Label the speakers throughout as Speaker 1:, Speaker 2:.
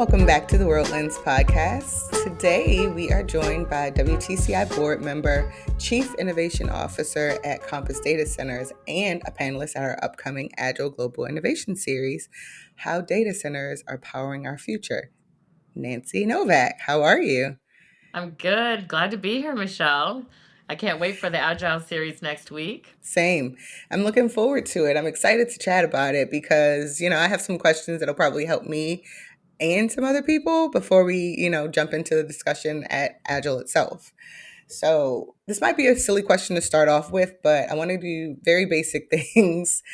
Speaker 1: Welcome back to the World Lens podcast. Today we are joined by WTCI board member, Chief Innovation Officer at Compass Datacenters, and a panelist at our upcoming Agile Global Innovation Series, How Data Centers Are Powering Our Future. Nancy Novak, how are you?
Speaker 2: I'm good. Glad to be here, Michelle. I can't wait for the Agile series next week.
Speaker 1: Same. I'm looking forward to it. I'm excited to chat about it because, I have some questions that'll probably help me and some other people before we, jump into the discussion at Agile itself. So this might be a silly question to start off with, but I want to do very basic things.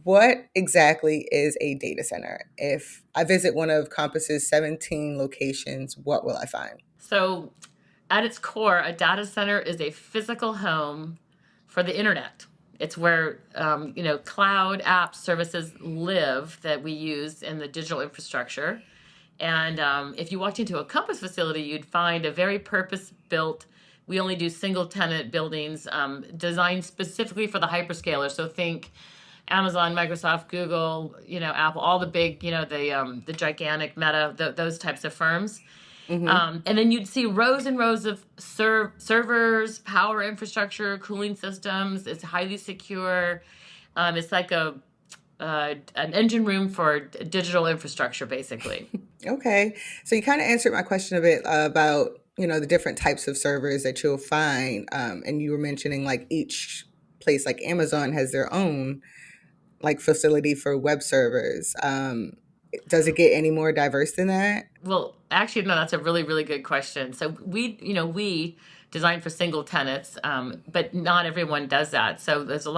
Speaker 1: What exactly is a data center? If I visit one of Compass's 17 locations, what will I find?
Speaker 2: So, at its core, a data center is a physical home for the internet. It's where cloud apps services live that we use in the digital infrastructure. And if you walked into a Compass facility, you'd find a very purpose-built. We only do single-tenant buildings designed specifically for the hyperscalers. So think Amazon, Microsoft, Google, Apple, all the big, the gigantic Meta, those types of firms.
Speaker 1: Mm-hmm.
Speaker 2: And then you'd see rows and rows of servers, power infrastructure, cooling systems. It's highly secure. It's like an engine room for digital infrastructure, basically.
Speaker 1: Okay. So you kind of answered my question a bit about, the different types of servers that you'll find. And you were mentioning like each place like Amazon has their own like facility for web servers. Does it get any more diverse than that?
Speaker 2: Well, actually, no, that's a really, really good question. So we design for single tenants, but not everyone does that. So there's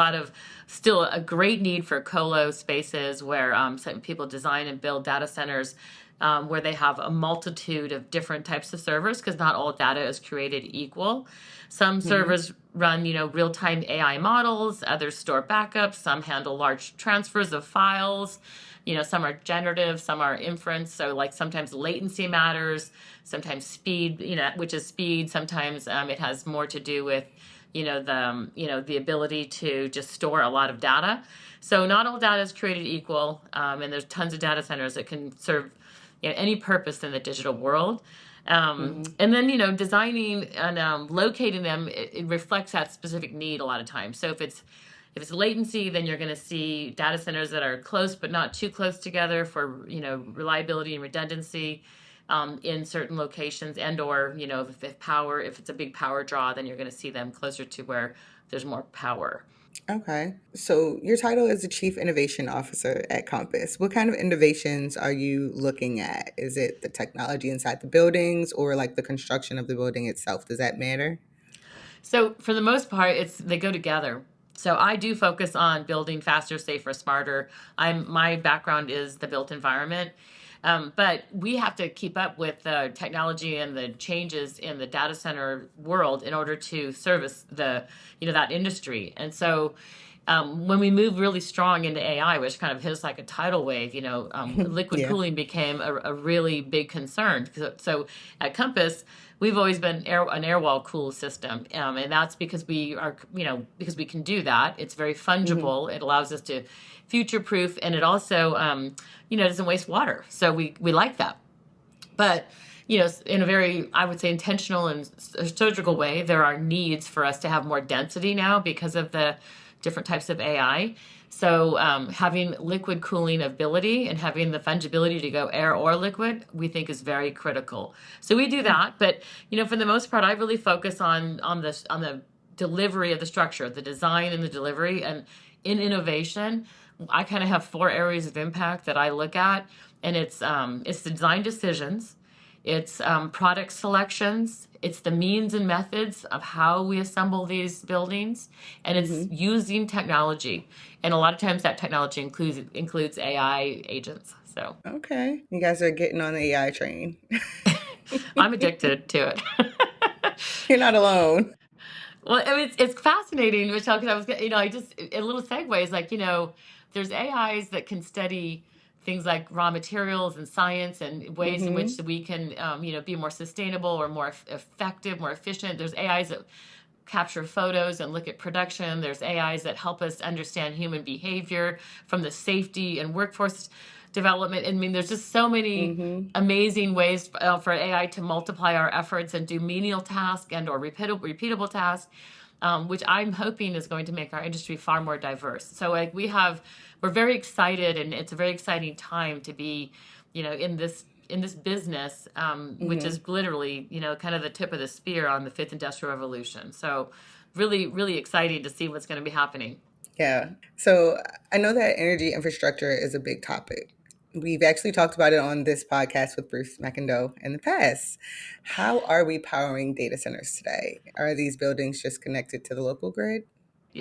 Speaker 2: still a great need for colo spaces where some people design and build data centers where they have a multitude of different types of servers because not all data is created equal. Some servers run, real-time AI models, others store backups, some handle large transfers of files. Some are generative, some are inference. So like sometimes latency matters, sometimes speed, which is speed. Sometimes it has more to do with, the ability to just store a lot of data. So not all data is created equal. And there's tons of data centers that can serve any purpose in the digital world. And then, designing and locating them, it reflects that specific need a lot of times. So if it's latency, then you're going to see data centers that are close but not too close together for reliability and redundancy in certain locations, and or if it's a big power draw, then you're going to see them closer to where there's more power.
Speaker 1: Okay. So your title is the Chief Innovation Officer at Compass. What kind of innovations are you looking at? Is it the technology inside the buildings or like the construction of the building itself? Does that matter?
Speaker 2: So for the most part, they go together. So I do focus on building faster, safer, smarter. My background is the built environment. But we have to keep up with the technology and the changes in the data center world in order to service that industry. And so when we move really strong into AI, which kind of hits like a tidal wave, liquid
Speaker 1: Yeah.
Speaker 2: cooling became a really big concern. So at Compass, we've always been an air wall cool system, and that's because because we can do that. It's very fungible. It allows us to future proof, and it also doesn't waste water. So we like that. But in a very, I would say, intentional and surgical way, there are needs for us to have more density now because of the different types of AI. So having liquid cooling ability and having the fungibility to go air or liquid, we think is very critical. So we do that, but for the most part, I really focus on the delivery of the structure, the design and the delivery, and in innovation, I kind of have 4 areas of impact that I look at, and it's the design decisions, it's product selections, it's the means and methods of how we assemble these buildings, and it's using technology. And a lot of times that technology includes AI agents. So
Speaker 1: Okay. You guys are getting on the AI train.
Speaker 2: I'm addicted to it.
Speaker 1: You're not alone.
Speaker 2: Well, I mean, it's fascinating, Michelle, because I just a little segue is like, there's AIs that can study things like raw materials and science and ways in which we can, be more sustainable or more effective, more efficient. There's AIs that capture photos and look at production. There's AIs that help us understand human behavior from the safety and workforce development. I mean, there's just so many
Speaker 1: Mm-hmm.
Speaker 2: amazing ways for AI to multiply our efforts and do menial tasks and or repeatable tasks, which I'm hoping is going to make our industry far more diverse. So like we're very excited, and it's a very exciting time to be, in this business, which
Speaker 1: Mm-hmm.
Speaker 2: is literally, kind of the tip of the spear on the fifth industrial revolution. So really, really exciting to see what's going to be happening.
Speaker 1: Yeah. So I know that energy infrastructure is a big topic. We've actually talked about it on this podcast with Bruce McIndoe in the past. How are we powering data centers today? Are these buildings just connected to the local grid?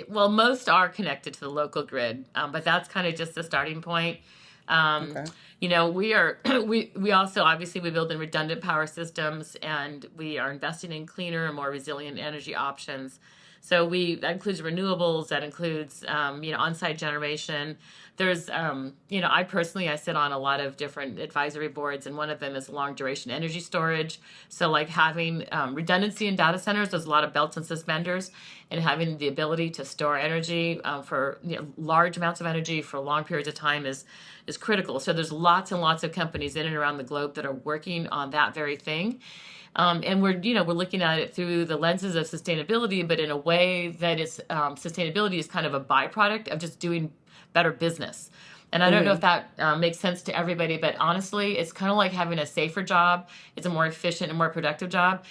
Speaker 2: Well, most are connected to the local grid, but that's kind of just the starting point. Um,
Speaker 1: Okay.
Speaker 2: we are we also obviously we build in redundant power systems, and we are investing in cleaner and more resilient energy options. So that includes renewables, that includes on-site generation. There's I sit on a lot of different advisory boards, and one of them is long duration energy storage. So like having redundancy in data centers, there's a lot of belts and suspenders, and having the ability to store energy for large amounts of energy for long periods of time is critical. So there's lots and lots of companies in and around the globe that are working on that very thing. And we're looking at it through the lenses of sustainability, but in a way that is sustainability is kind of a byproduct of just doing better business. And I don't know if
Speaker 1: Mm-hmm.
Speaker 2: that makes sense to everybody, but honestly, it's kind of like having a safer job. It's a more efficient and more productive job.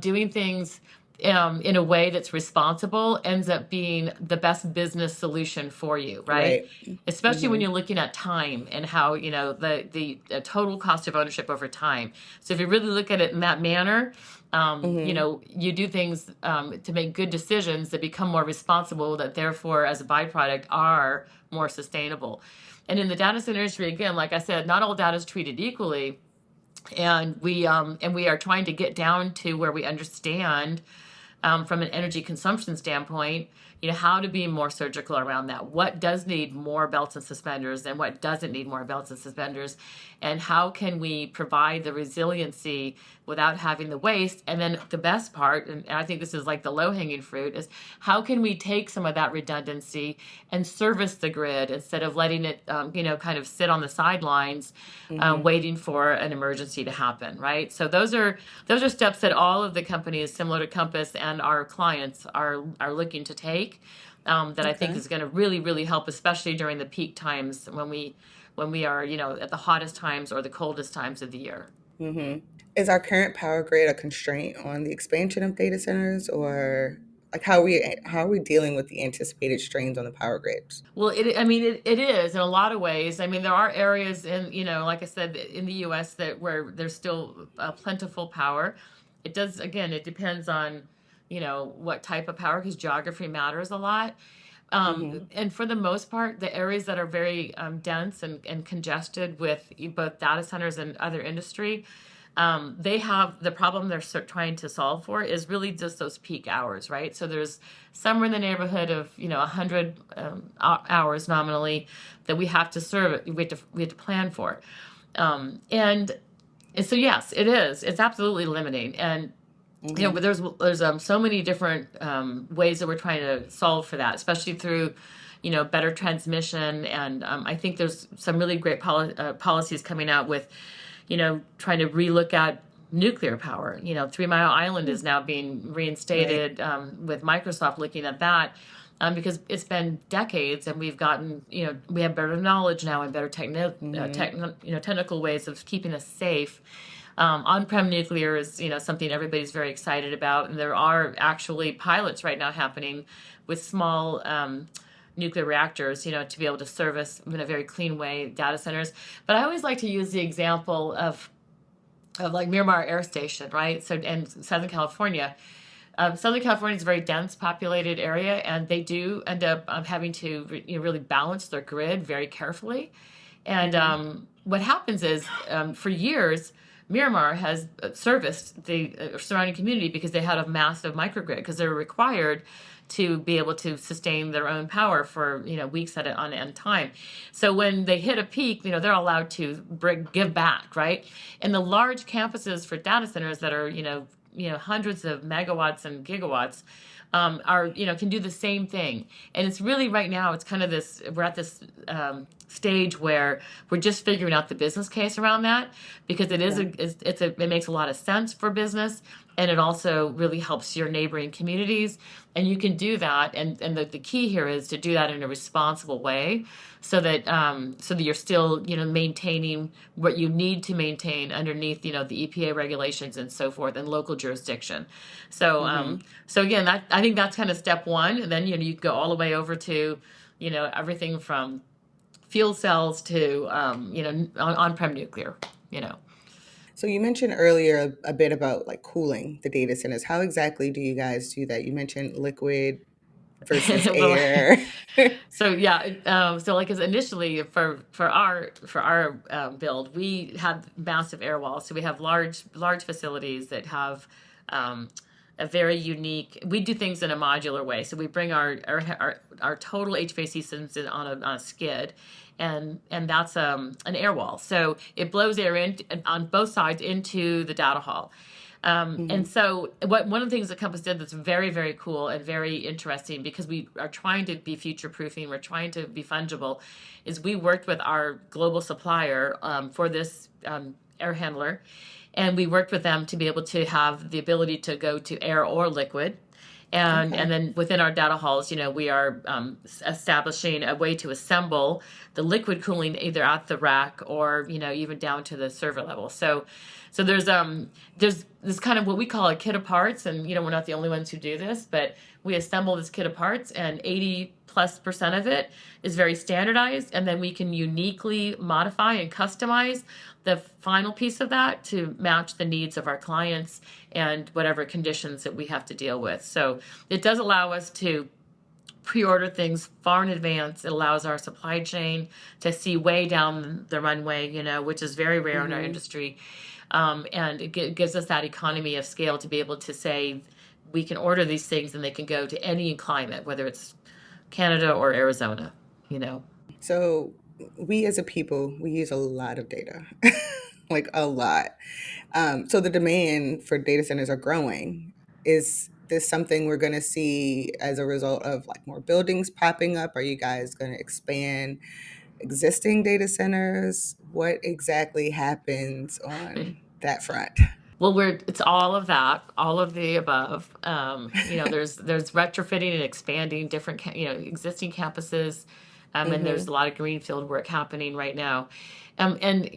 Speaker 2: Doing things in a way that's responsible ends up being the best business solution for you, right?
Speaker 1: Right.
Speaker 2: Especially when
Speaker 1: Mm-hmm.
Speaker 2: you're looking at time and how the total cost of ownership over time. So if you really look at it in that manner,
Speaker 1: Mm-hmm.
Speaker 2: you do things to make good decisions that become more responsible, that therefore, as a byproduct, are more sustainable. And in the data center industry, again, like I said, not all data is treated equally, and we are trying to get down to where we understand from an energy consumption standpoint, how to be more surgical around that. What does need more belts and suspenders and what doesn't need more belts and suspenders? And how can we provide the resiliency without having the waste? And then the best part, and I think this is like the low hanging fruit, is how can we take some of that redundancy and service the grid instead of letting it, kind of sit on the sidelines,
Speaker 1: Mm-hmm.
Speaker 2: waiting for an emergency to happen, right? So those are steps that all of the companies similar to Compass and our clients are looking to take. That I think
Speaker 1: Okay.
Speaker 2: is going to really really help, especially during the peak times when we are at the hottest times or the coldest times of the year.
Speaker 1: Mm-hmm. Is our current power grid a constraint on the expansion of data centers, or like how are we dealing with the anticipated strains on the power grids?
Speaker 2: Well, I mean, it is in a lot of ways. I mean, there are areas in, like I said, in the U.S. that where there's still plentiful power. It does, again, it depends on, what type of power, because geography matters a lot.
Speaker 1: Mm-hmm.
Speaker 2: And for the most part, the areas that are very dense and congested with both data centers and other industry, they have the problem they're trying to solve for is really just those peak hours, right? So there's somewhere in the neighborhood of 100 hours nominally that we have to serve. We have to plan for, and so yes, it is. It's absolutely limiting, and
Speaker 1: Mm-hmm.
Speaker 2: but there's so many different ways that we're trying to solve for that, especially through better transmission, and I think there's some really great policies coming out with trying to relook at nuclear power. 3 Mile Island is now being
Speaker 1: Right.
Speaker 2: reinstated, with Microsoft looking at that. Because it's been decades, and we've gotten, we have better knowledge now and better
Speaker 1: Mm-hmm.
Speaker 2: technical ways of keeping us safe. On-prem nuclear is, something everybody's very excited about, and there are actually pilots right now happening with small nuclear reactors, to be able to service in a very clean way data centers. But I always like to use the example of like Miramar Air Station, right? So in Southern California. Southern California is a very dense populated area, and they do end up having to really balance their grid very carefully. And
Speaker 1: Mm-hmm.
Speaker 2: what happens is, for years, Miramar has serviced the surrounding community because they had a massive microgrid, because they're required to be able to sustain their own power for weeks on end time. So when they hit a peak, they're allowed to give back, right? And the large campuses for data centers that are hundreds of megawatts and gigawatts, are, can do the same thing. And it's really right now, it's kind of this, we're at this stage where we're just figuring out the business case around that, because it is
Speaker 1: Okay.
Speaker 2: it makes a lot of sense for business, and it also really helps your neighboring communities. And you can do that, and the key here is to do that in a responsible way, so that you're still, maintaining what you need to maintain underneath, the EPA regulations and so forth, and local jurisdiction. So
Speaker 1: Hmm.
Speaker 2: so again, I think that's kind of step one. And then, you go all the way over to, everything from fuel cells to, on-prem nuclear, you know.
Speaker 1: So you mentioned earlier a bit about like cooling the data centers. How exactly do you guys do that? You mentioned liquid versus
Speaker 2: Well,
Speaker 1: air.
Speaker 2: so yeah, so like, as initially for our build, we had massive air walls. So we have large facilities that have um, a very unique. We do things in a modular way. So we bring our total HVAC systems in on a skid, and that's an air wall. So it blows air in on both sides into the data hall. And
Speaker 1: Hmm.
Speaker 2: so, one of the things that Compass did that's very, very cool and very interesting, because we are trying to be future proofing, we're trying to be fungible, is we worked with our global supplier for this air handler, and we worked with them to be able to have the ability to go to air or liquid. And
Speaker 1: Okay.
Speaker 2: then within our data halls, we are establishing a way to assemble the liquid cooling either at the rack or, even down to the server level. So there's this kind of what we call a kit of parts, and we're not the only ones who do this, but we assemble this kit of parts, and 80+% of it is very standardized, and then we can uniquely modify and customize the final piece of that to match the needs of our clients and whatever conditions that we have to deal with. So it does allow us to pre-order things far in advance. It allows our supply chain to see way down the runway, which is very rare in our
Speaker 1: Hmm.
Speaker 2: industry. And it gives us that economy of scale to be able to say we can order these things and they can go to any climate, whether it's Canada or Arizona, you know.
Speaker 1: So we as a people, we use a lot of data, like a lot. So the demand for data centers are growing. Is this something we're going to see as a result of like more buildings popping up? Are you guys going to expand existing data centers? What exactly happens on that front?
Speaker 2: Well, it's all of that, all of the above. There's retrofitting and expanding different, existing campuses, and there's
Speaker 1: Hmm.
Speaker 2: a lot of greenfield work happening right now. And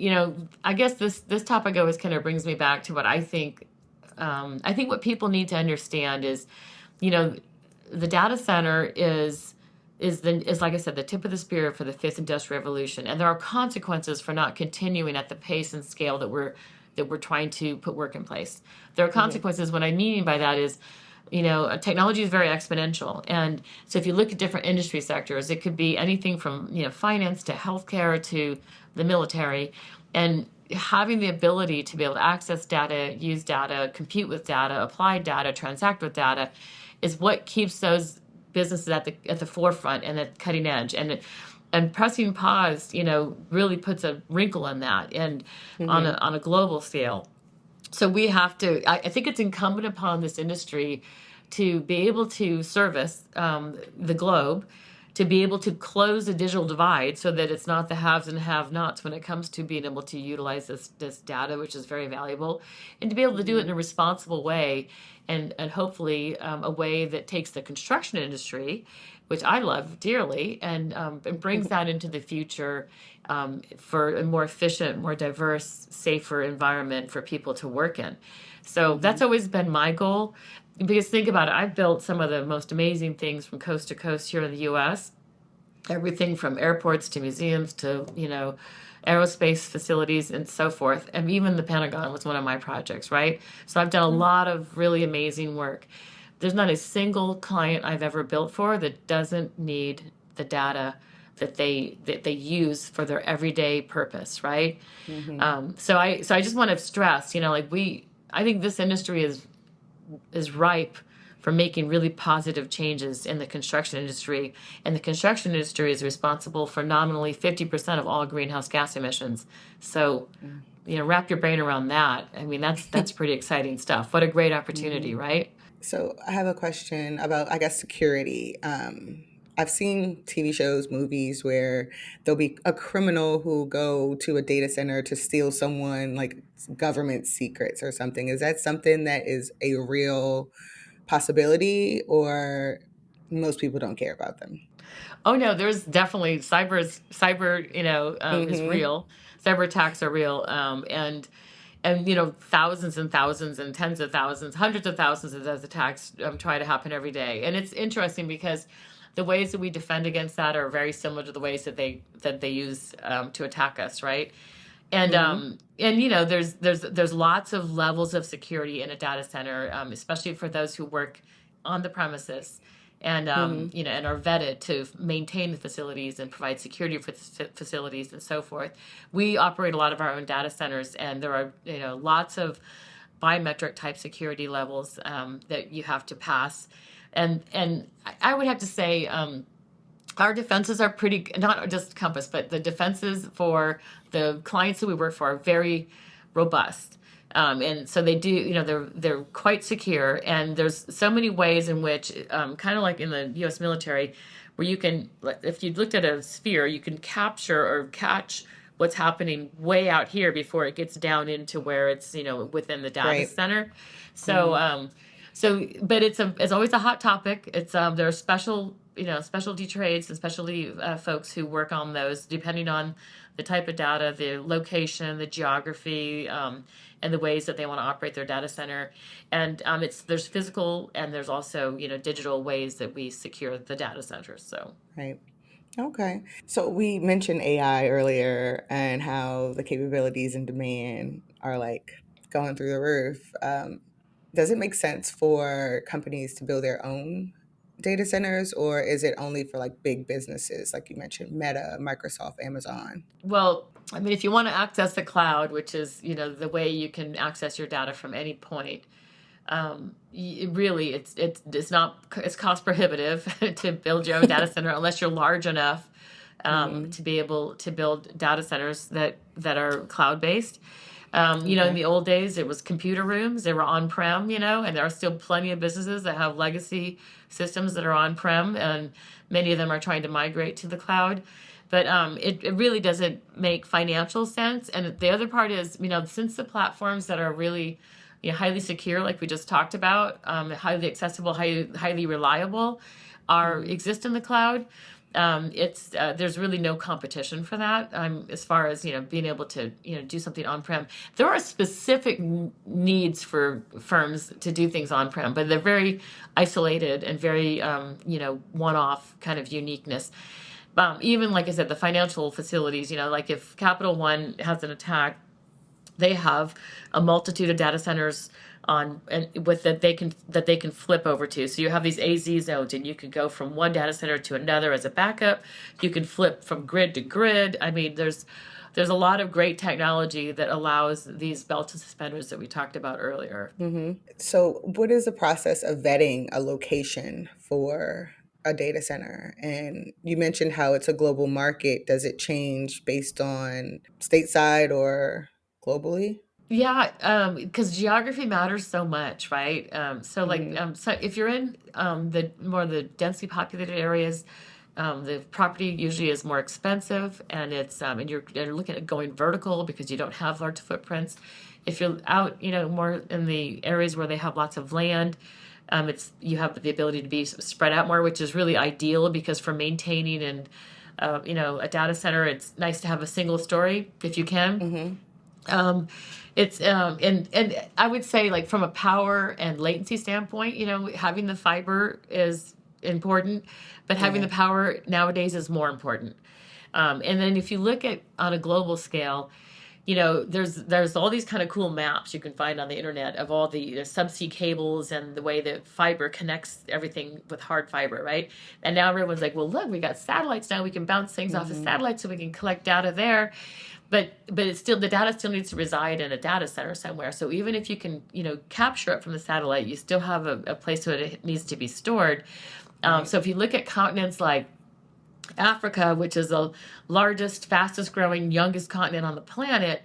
Speaker 2: I guess this topic always kind of brings me back to what I think. I think what people need to understand is, you know, the data center is like I said, the tip of the spear for the fifth industrial revolution, and there are consequences for not continuing at the pace and scale that we're trying to put work in place. There are
Speaker 1: Hmm.
Speaker 2: consequences. What I mean by that is, technology is very exponential, and so if you look at different industry sectors, it could be anything from finance to healthcare to the military, and having the ability to be able to access data, use data, compute with data, apply data, transact with data, is what keeps those businesses at the forefront and at cutting edge. And pressing pause, really puts a wrinkle in that, and on a
Speaker 1: Hmm.
Speaker 2: on a global scale. So we have to. I think it's incumbent upon this industry to be able to service the globe, to be able to close the digital divide, so that it's not the haves and have-nots when it comes to being able to utilize this data, which is very valuable, and to be able to do it in a
Speaker 1: Hmm.
Speaker 2: responsible way, and hopefully a way that takes the construction industry, which I love dearly, and brings that into the future, for a more efficient, more diverse, safer environment for people to work in. So that's
Speaker 1: Hmm.
Speaker 2: always been my goal. Because think about it, I've built some of the most amazing things from coast to coast here in the US. Everything from airports to museums to, aerospace facilities and so forth. And even the Pentagon was one of my projects, right? So I've done a
Speaker 1: Oh.
Speaker 2: lot of really amazing work. There's not a single client I've ever built for that doesn't need the data that they use for their everyday purpose, right?
Speaker 1: Hmm.
Speaker 2: So I just want to stress, like I think this industry is ripe for making really positive changes in the construction industry. And the construction industry is responsible for nominally 50% of all greenhouse gas emissions. So, wrap your brain around that. I mean, that's pretty exciting stuff. What a great opportunity,
Speaker 1: Hmm.
Speaker 2: right?
Speaker 1: So I have a question about, I guess, security. I've seen TV shows, movies where there'll be a criminal who go to a data center to steal someone like government secrets or something. Is that something that is a real possibility, or most people don't care about them?
Speaker 2: Oh no, there's definitely cyber, is
Speaker 1: Mm-hmm.
Speaker 2: real. Cyber attacks are real, and thousands and thousands and tens of thousands, hundreds of thousands of those attacks try to happen every day. And it's interesting because the ways that we defend against that are very similar to the ways that they use to attack us, right?
Speaker 1: Mm-hmm.
Speaker 2: And there's lots of levels of security in a data center, especially for those who work on the premises, and
Speaker 1: Mm-hmm.
Speaker 2: and are vetted to maintain the facilities and provide security for the facilities and so forth. We operate a lot of our own data centers, and there are lots of biometric type security levels that you have to pass, and I would have to say. Our defenses are pretty, not just Compass, but the defenses for the clients that we work for are very robust. And so they do, they're quite secure. And there's so many ways in which, kind of like in the U.S. military, where you can, if you looked at a sphere, you can capture or catch what's happening way out here before it gets down into where it's within the data
Speaker 1: Right.
Speaker 2: center. So
Speaker 1: Mm-hmm.
Speaker 2: but it's always a hot topic. There are specialty trades and specialty folks who work on those depending on the type of data, the location, the geography, and the ways that they want to operate their data center. And there's physical and there's also digital ways that we secure the data centers. So
Speaker 1: Right. Okay. So we mentioned AI earlier and how the capabilities and demand are like going through the roof. Does it make sense for companies to build their own data centers, or is it only for like big businesses, like you mentioned, Meta, Microsoft, Amazon?
Speaker 2: well, I mean, if you want to access the cloud, which is the way you can access your data from any point, really it's not it's cost prohibitive to build your own data center unless you're large enough
Speaker 1: Mm-hmm.
Speaker 2: to be able to build data centers that are cloud based. In
Speaker 1: Okay.
Speaker 2: the old days, it was computer rooms. They were on prem, and there are still plenty of businesses that have legacy systems that are on prem, and many of them are trying to migrate to the cloud. But it really doesn't make financial sense. And the other part is, since the platforms that are really highly secure, like we just talked about, highly accessible, highly reliable, are
Speaker 1: Mm-hmm.
Speaker 2: exist in the cloud. It's There's really no competition for that. As far as being able to do something on prem, there are specific needs for firms to do things on prem, but they're very isolated and very one off kind of uniqueness. Even like I said, the financial facilities, like if Capital One has an attack, they have a multitude of data centers on and with that they can flip over to. So you have these AZ zones, and you can go from one data center to another as a backup. You can flip from grid to grid. I mean, there's a lot of great technology that allows these belt and suspenders that we talked about earlier.
Speaker 1: Mm-hmm. So, what is the process of vetting a location for a data center? And you mentioned how it's a global market. Does it change based on stateside or globally?
Speaker 2: Yeah, because geography matters so much, right?
Speaker 1: Mm-hmm.
Speaker 2: So if you're in the densely populated areas, the property usually is more expensive, and and you're looking at going vertical because you don't have large footprints. If you're out, more in the areas where they have lots of land, it's you have the ability to be spread out more, which is really ideal because for maintaining and a data center, it's nice to have a single story if you can.
Speaker 1: Mm-hmm.
Speaker 2: Um, it's and I would say like from a power and latency standpoint, having the fiber is important, but having the
Speaker 1: Yeah.
Speaker 2: power nowadays is more important. And then if you look at on a global scale, there's all these kind of cool maps you can find on the internet of all the subsea cables and the way that fiber connects everything with hard fiber, right? And now everyone's like, well, look, we got satellites now. We can bounce things off of
Speaker 1: Mm-hmm.
Speaker 2: satellites so we can collect data there. But it's still the data still needs to reside in a data center somewhere. So even if you can capture it from the satellite, you still have a place where it needs to be stored.
Speaker 1: Right.
Speaker 2: So if you look at continents like Africa, which is the largest, fastest growing, youngest continent on the planet,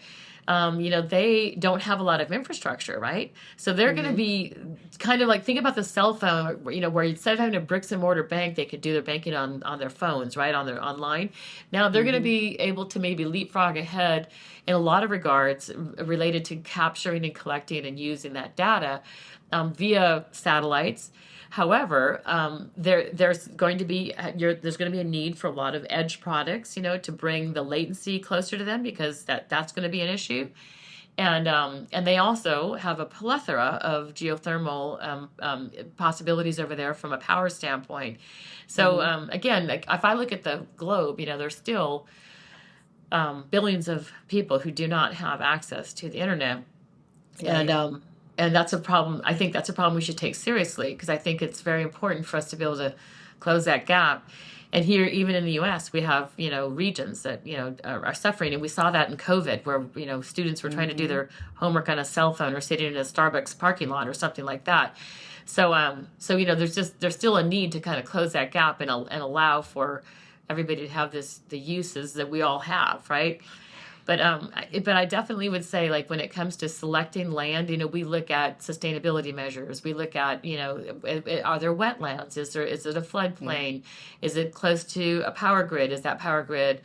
Speaker 2: they don't have a lot of infrastructure, right? So they're going to
Speaker 1: Mhm.
Speaker 2: be kind of like, think about the cell phone, where instead of having a bricks and mortar bank, they could do their banking on their phones, right, on their online. Now they're going to
Speaker 1: Mhm.
Speaker 2: be able to maybe leapfrog ahead in a lot of regards related to capturing and collecting and using that data via satellites. However, there's going to be a need for a lot of edge products, to bring the latency closer to them, because that's going to be an issue. And they also have a plethora of geothermal possibilities over there from a power standpoint. So
Speaker 1: Mhm.
Speaker 2: again, like if I look at the globe, there's still billions of people who do not have access to the internet, and
Speaker 1: Right.
Speaker 2: that's a problem. I think that's a problem we should take seriously, because I think it's very important for us to be able to close that gap. And here, even in the U.S., we have regions that are suffering, and we saw that in COVID, where students were trying to do
Speaker 1: Mhm.
Speaker 2: their homework on a cell phone or sitting in a Starbucks parking lot or something like that. So there's still a need to kind of close that gap and allow for everybody to have the uses that we all have, right? But I definitely would say, like, when it comes to selecting land, we look at sustainability measures. We look at, are there wetlands? Is it a
Speaker 1: Mhm.
Speaker 2: floodplain? Is it close to a power grid? Is that power grid,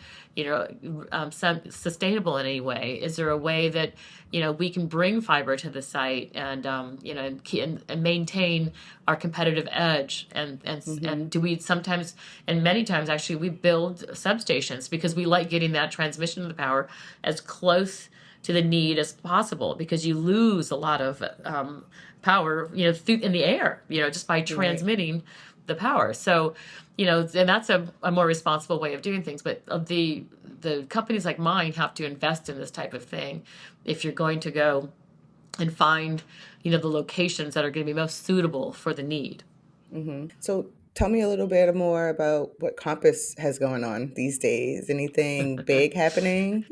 Speaker 2: sustainable in any way? Is there a way that we can bring fiber to the site and and maintain our competitive edge? And
Speaker 1: Mhm.
Speaker 2: do we sometimes, and many times actually, we build substations because we like getting that transmission of the power as close to the need as possible, because you lose a lot of power, in the air, just by
Speaker 1: Right.
Speaker 2: transmitting the power. So, and that's a more responsible way of doing things. But the companies like mine have to invest in this type of thing if you're going to go and find, the locations that are going to be most suitable for the need.
Speaker 1: So tell me a little bit more about what Compass has going on these days. Anything big happening?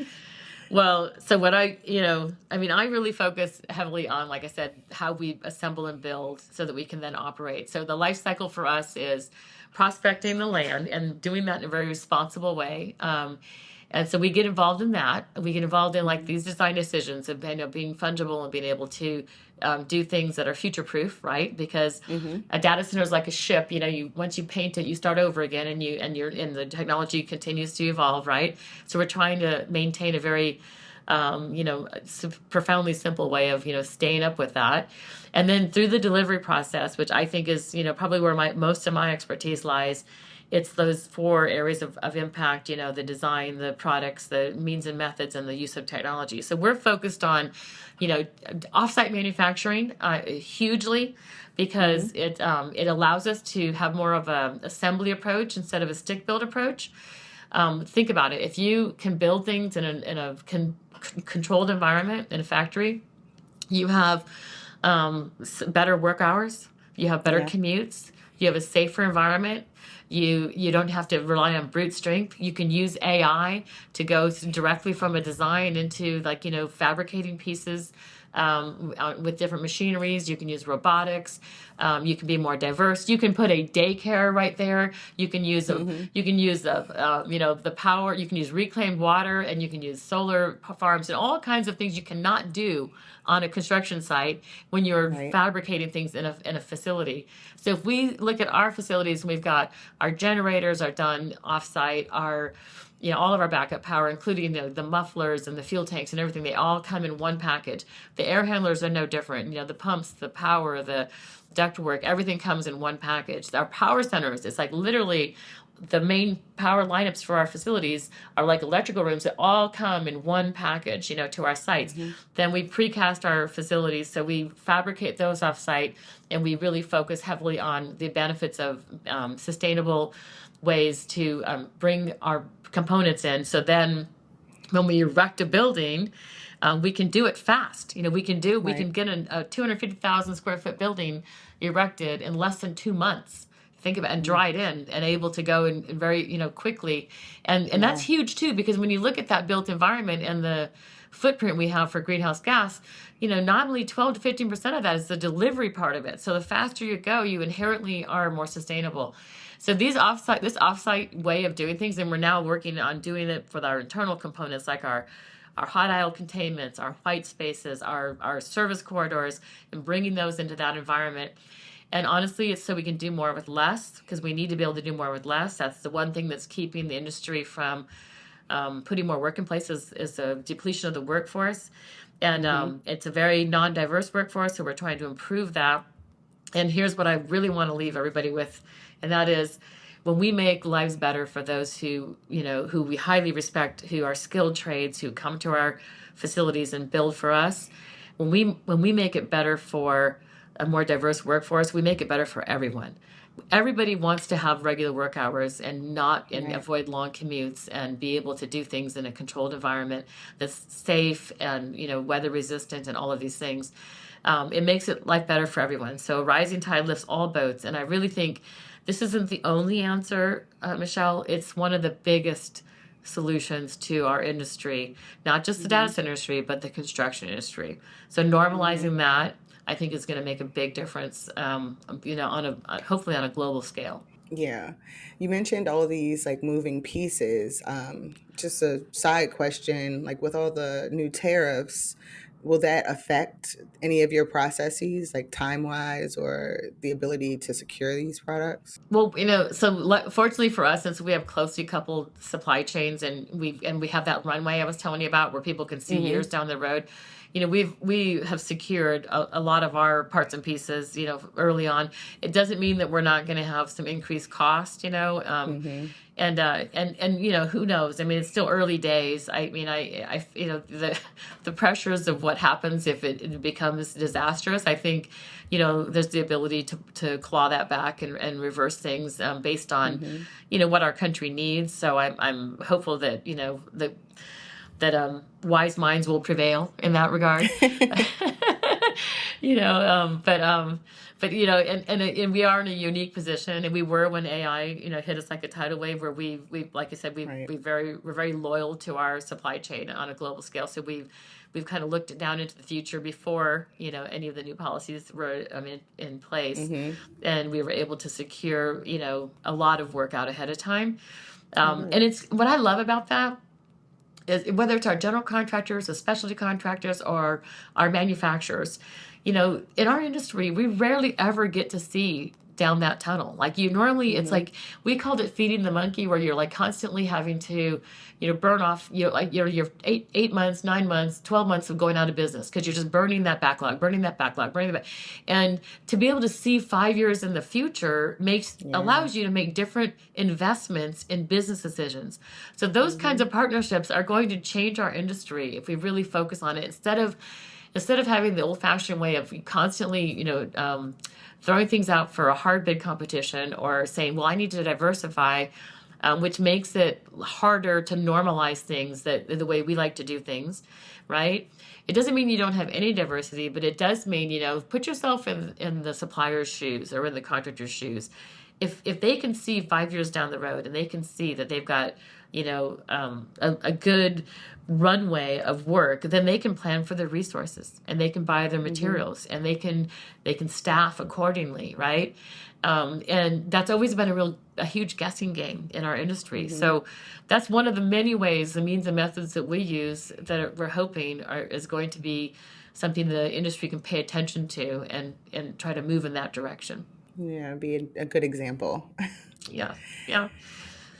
Speaker 2: Well, so what I mean, I really focus heavily on, like I said, how we assemble and build so that we can then operate. So the life cycle for us is prospecting the land and doing that in a very responsible way. And so we get involved in that. We get involved in, like,
Speaker 1: Mhm.
Speaker 2: these design decisions of being fungible and being able to do things that are future proof, right? Because
Speaker 1: Mhm.
Speaker 2: a data center is like a ship. You once you paint it, you start over again, and the technology continues to evolve, right? So we're trying to maintain a very profoundly simple way of staying up with that. And then through the delivery process, which I think is probably where most of my expertise lies. It's those four areas of impact, the design, the products, the means and methods, and the use of technology. So we're focused on, offsite manufacturing hugely, because
Speaker 1: Mhm.
Speaker 2: it allows us to have more of a assembly approach instead of a stick build approach. Think about it. If you can build things in a controlled environment in a factory, you have better work hours, you have better
Speaker 1: Yeah.
Speaker 2: commutes, you have a safer environment. You don't have to rely on brute strength. You can use AI to go directly from a design into, like, fabricating pieces with different machineries. You can use robotics. You can be more diverse. You can put a daycare right there.
Speaker 1: Mhm.
Speaker 2: You can use the power. You can use reclaimed water, and you can use solar farms and all kinds of things you cannot do on a construction site when you're
Speaker 1: Right.
Speaker 2: fabricating things in a facility. So if we look at our facilities, we've got our generators are done offsite, our all of our backup power, including the mufflers and the fuel tanks and everything, they all come in one package. The air handlers are no different. The pumps, the power, the ductwork, everything comes in one package. Our power centers, it's like literally the main power lineups for our facilities are like electrical rooms that all come in one package, to our sites.
Speaker 1: Mhm.
Speaker 2: Then we precast our facilities, so we fabricate those off site, and we really focus heavily on the benefits of sustainable ways to bring our components in. So then when we erect a building, we can do it fast. We
Speaker 1: Right.
Speaker 2: can get a 250,000 square foot building erected in less than 2 months. Think about it, and
Speaker 1: Mhm.
Speaker 2: dried in and able to go in very quickly, and that's
Speaker 1: Wow.
Speaker 2: huge too, because when you look at that built environment and the footprint we have for greenhouse gas, not only 12 to 15% of that is the delivery part of it. So the faster you go, you inherently are more sustainable. So this offsite way of doing things, and we're now working on doing it for our internal components, like our our hot aisle containments, our white spaces, our service corridors, and bringing those into that environment. And honestly, it's so we can do more with less, because we need to be able to do more with less. That's the one thing that's keeping the industry from putting more work in place is a depletion of the workforce. And
Speaker 1: Mm-hmm.
Speaker 2: it's a very non-diverse workforce, so we're trying to improve that. And here's what I really want to leave everybody with, and that is, when we make lives better for those who, who we highly respect, who are skilled trades, who come to our facilities and build for us, when we make it better for a more diverse workforce, we make it better for everyone. Everybody wants to have regular work hours and
Speaker 1: Right.
Speaker 2: avoid long commutes and be able to do things in a controlled environment that's safe and weather resistant and all of these things. It makes it life better for everyone. So rising tide lifts all boats, and I really think this isn't the only answer, Michelle. It's one of the biggest solutions to our industry, not just the
Speaker 1: Mm-hmm.
Speaker 2: data center industry, but the construction industry. So
Speaker 1: Yeah.
Speaker 2: normalizing that, I think, is going to make a big difference. Hopefully on a global scale.
Speaker 1: Yeah. You mentioned all these like moving pieces. Just a side question, like with all the new tariffs, will that affect any of your processes, like time wise, or the ability to secure these products?
Speaker 2: Well, fortunately for us, since we have closely coupled supply chains, and we have that runway I was telling you about, where people can see years
Speaker 1: Mm-hmm.
Speaker 2: down the road, we have secured a lot of our parts and pieces, early on. It doesn't mean that we're not going to have some increased cost,
Speaker 1: Mm-hmm.
Speaker 2: and who knows? I mean, it's still early days. I mean, the pressures of what happens if it becomes disastrous. I think, there's the ability to claw that back and reverse things, based on,
Speaker 1: Mm-hmm.
Speaker 2: what our country needs. So I'm hopeful that, that wise minds will prevail in that regard. you know, but and we are in a unique position, and we were when AI hit us like a tidal wave, where we like I said,
Speaker 1: Right.
Speaker 2: we're very loyal to our supply chain on a global scale. So we've kind of looked down into the future before any of the new policies were in place,
Speaker 1: Mm-hmm.
Speaker 2: and we were able to secure a lot of work out ahead of time.
Speaker 1: Oh,
Speaker 2: And
Speaker 1: good.
Speaker 2: it's what I love about that is, whether it's our general contractors, the specialty contractors, or our manufacturers, in our industry, we rarely ever get to see down that tunnel. Like, it's
Speaker 1: Mm-hmm.
Speaker 2: like we called it feeding the monkey, where you're like constantly having to, burn off, like your 8 months, 9 months, 12 months of going out of business, because you're just burning that backlog, burning that. And to be able to see 5 years in the future
Speaker 1: Yeah.
Speaker 2: allows you to make different investments in business decisions. So those kinds
Speaker 1: Mm-hmm.
Speaker 2: of partnerships are going to change our industry if we really focus on it, instead of having the old-fashioned way of constantly, throwing things out for a hard bid competition, or saying, "Well, I need to diversify," which makes it harder to normalize things that the way we like to do things, right? It doesn't mean you don't have any diversity, but it does mean, put yourself in the supplier's shoes or in the contractor's shoes. If they can see 5 years down the road, and they can see that they've got a good runway of work, then they can plan for their resources, and they can buy their
Speaker 1: Mm-hmm.
Speaker 2: materials, and they can staff accordingly, right? And that's always been a huge guessing game in our industry.
Speaker 1: Mm-hmm.
Speaker 2: So that's one of the many ways, the means and methods that we use, that we're hoping is going to be something the industry can pay attention to, and try to move in that direction.
Speaker 1: Yeah, be a good example.
Speaker 2: Yeah, yeah.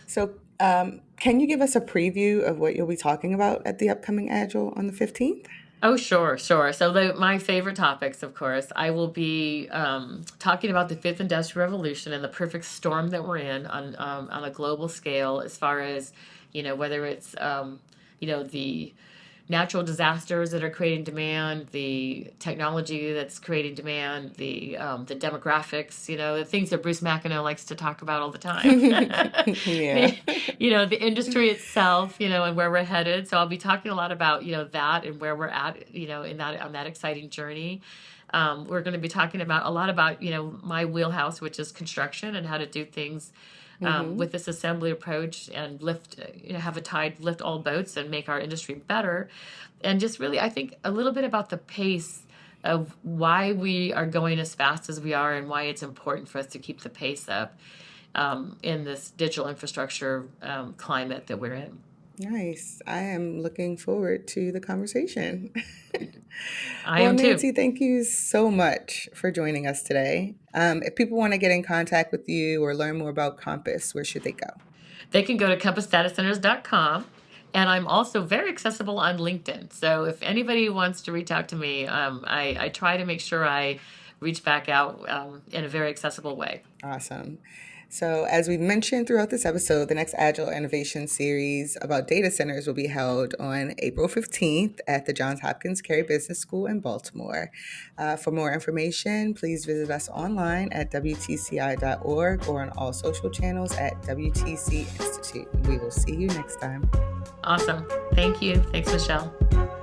Speaker 1: So, can you give us a preview of what you'll be talking about at the upcoming Agile on the 15th?
Speaker 2: Oh, sure, sure. So my favorite topics, of course, I will be talking about the fifth industrial revolution and the perfect storm that we're in on a global scale, as far as whether it's the natural disasters that are creating demand, the technology that's creating demand, the demographics, the things that Bruce McInerney likes to talk about all the time.
Speaker 1: Yeah.
Speaker 2: the the industry itself, and where we're headed. So I'll be talking a lot about that, and where we're at, in that on that exciting journey. We're going to be talking about a lot about my wheelhouse, which is construction, and how to do things
Speaker 1: Mm-hmm.
Speaker 2: with this assembly approach, and lift, have a tide lift all boats, and make our industry better. And just really, I think, a little bit about the pace of why we are going as fast as we are, and why it's important for us to keep the pace up, in this digital infrastructure climate that we're in.
Speaker 1: Nice. I am looking forward to the conversation.
Speaker 2: I
Speaker 1: Well,
Speaker 2: am too.
Speaker 1: Nancy, thank you so much for joining us today. If people want to get in contact with you or learn more about Compass, where should they go?
Speaker 2: They can go to compassdatacenters.com. And I'm also very accessible on LinkedIn. So if anybody wants to reach out to me, I try to make sure I reach back out in a very accessible way.
Speaker 1: Awesome. So, as we mentioned throughout this episode, the next Agile Innovation Series about data centers will be held on April 15th at the Johns Hopkins Carey Business School in Baltimore. For more information, please visit us online at WTCI.org or on all social channels at WTC Institute. We will see you next time.
Speaker 2: Awesome. Thank you. Thanks, Michelle.